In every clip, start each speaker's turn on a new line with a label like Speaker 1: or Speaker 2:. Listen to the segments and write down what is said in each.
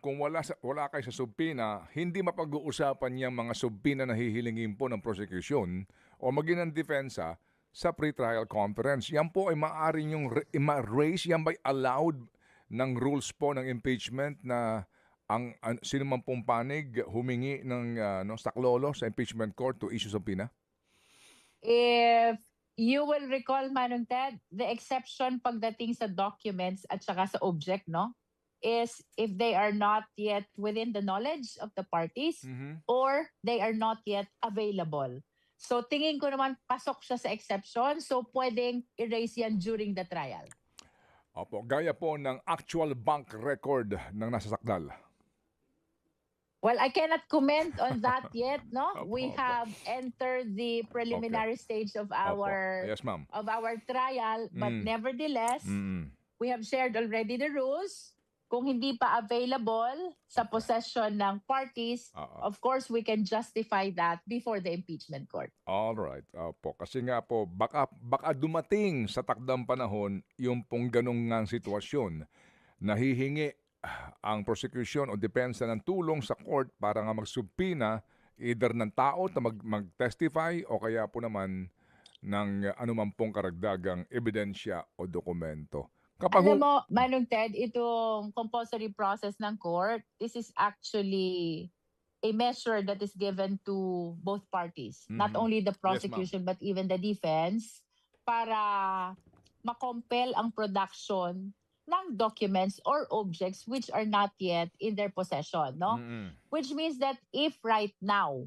Speaker 1: kung wala kayo sa subpina, hindi mapag-uusapan niyang mga subpina na hihilingin po ng prosecution o maging ng depensa sa pre-trial conference. Yan po ay maaari niyong ma-raise, yan ba'y allowed ng rules po ng impeachment na ang sino man pong panig humingi ng saklolo sa impeachment court to issue subpoena?
Speaker 2: If you will recall, Manong Ted, the exception pagdating sa documents at saka sa object, no, is if they are not yet within the knowledge of the parties or they are not yet available. So tingin ko naman pasok siya sa exception, so pwedeng erase yan during the trial.
Speaker 1: Opo, gaya po ng actual bank record ng nasa sakdal.
Speaker 2: Well, I cannot comment on that yet, no? We have entered the preliminary stage of our
Speaker 1: Yes, ma'am.
Speaker 2: of our trial, but nevertheless, we have shared already the rules. Kung hindi pa available sa possession ng parties, of course, we can justify that before the impeachment court.
Speaker 1: All right. Opo, kasi nga po baka dumating sa takdang panahon yung pong ganung ngang sitwasyon na hihingi ang prosecution o depensa ng tulong sa court para nga magsubpina either ng tao na mag-testify o kaya po naman ng anuman pong karagdagang ebidensya o dokumento.
Speaker 2: Alam mo, Manong Ted, itong compulsory process ng court, this is actually a measure that is given to both parties. Not only the prosecution but even the defense para makompel ang production ng documents or objects which are not yet in their possession, no? Which means that if right now,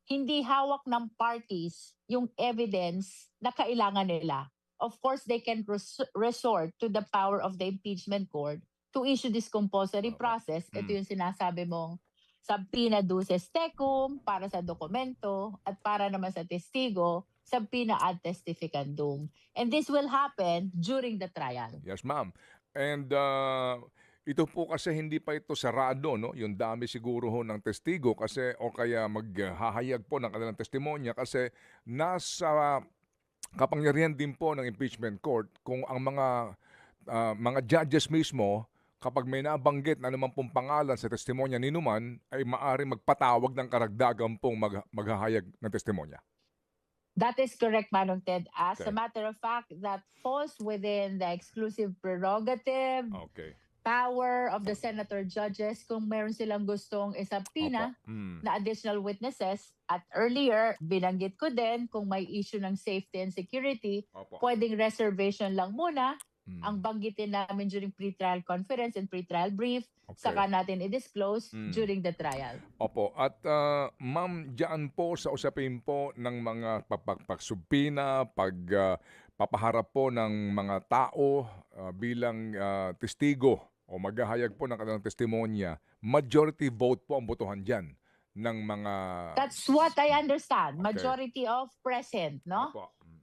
Speaker 2: hindi hawak ng parties yung evidence na kailangan nila, of course, they can resort to the power of the impeachment court to issue this compulsory process. Ito yung sinasabi mong subpoena duces tecum para sa dokumento at para naman sa testigo, subpoena ad testificandum. And this will happen during the trial.
Speaker 1: Yes, ma'am. And ito po kasi hindi pa ito sarado, no? Yung dami siguro ho ng testigo kasi o kaya maghahayag po ng kanilang testimonya kasi nasa kapangyarihan din po ng impeachment court kung ang mga judges mismo kapag may nabanggit na naman pong pangalan sa testimonya ni Numan ay maaari magpatawag ng karagdagan pong maghahayag ng testimonya.
Speaker 2: That is correct, Manong Ted. As a matter of fact, that falls within the exclusive prerogative power of the senator judges kung meron silang gustong isubpoena na additional witnesses. At earlier, binanggit ko din kung may issue ng safety and security, pwedeng reservation lang muna ang banggitin namin during pre-trial conference and pre-trial brief, saka natin i-disclose during the trial.
Speaker 1: Opo. At ma'am, diyan po sa usapin po ng mga pagsubpina, papaharap po ng mga tao bilang testigo o maghahayag po ng kanilang testimonya, majority vote po ang botohan dyan ng mga...
Speaker 2: That's what I understand. Majority of present, no?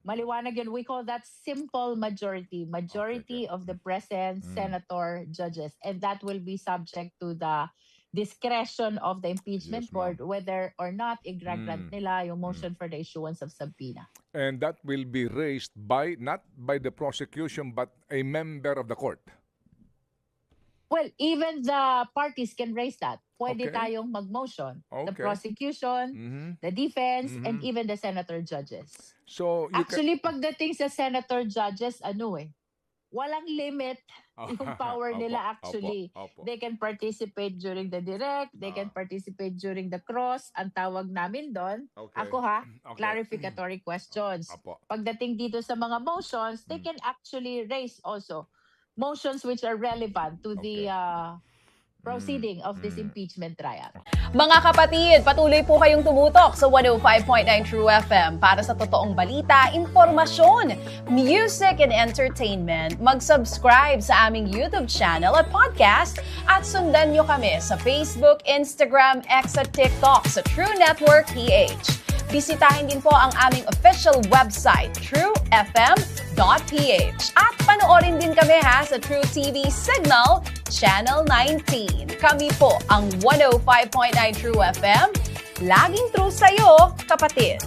Speaker 2: Maliwanag yun. We call that simple majority. Majority of the present senator judges. And that will be subject to the discretion of the impeachment court whether or not i-grant nila yung motion for the issuance of subpoena.
Speaker 1: And that will be raised not by the prosecution but a member of the court.
Speaker 2: Well, even the parties can raise that. Pwede tayong mag-motion. The prosecution, the defense, and even the senator judges.
Speaker 1: So
Speaker 2: actually, pagdating sa senator judges, walang limit yung power nila actually. They can participate during the direct, they can participate during the cross. Ang tawag namin doon, clarificatory questions. Pagdating dito sa mga motions, they can actually raise also motions which are relevant to the proceeding of this impeachment trial.
Speaker 3: Mga kapatid, patuloy po kayong tumutok sa 105.9 True FM para sa totoong balita, impormasyon, music, and entertainment. Mag-subscribe sa aming YouTube channel at podcast at sundan nyo kami sa Facebook, Instagram, X at TikTok sa True Network PH. Bisitahin din po ang aming official website, truefm.ph. At panoorin din kami sa True TV Signal, Channel 19. Kami po ang 105.9 True FM. Laging true sa'yo, kapatid.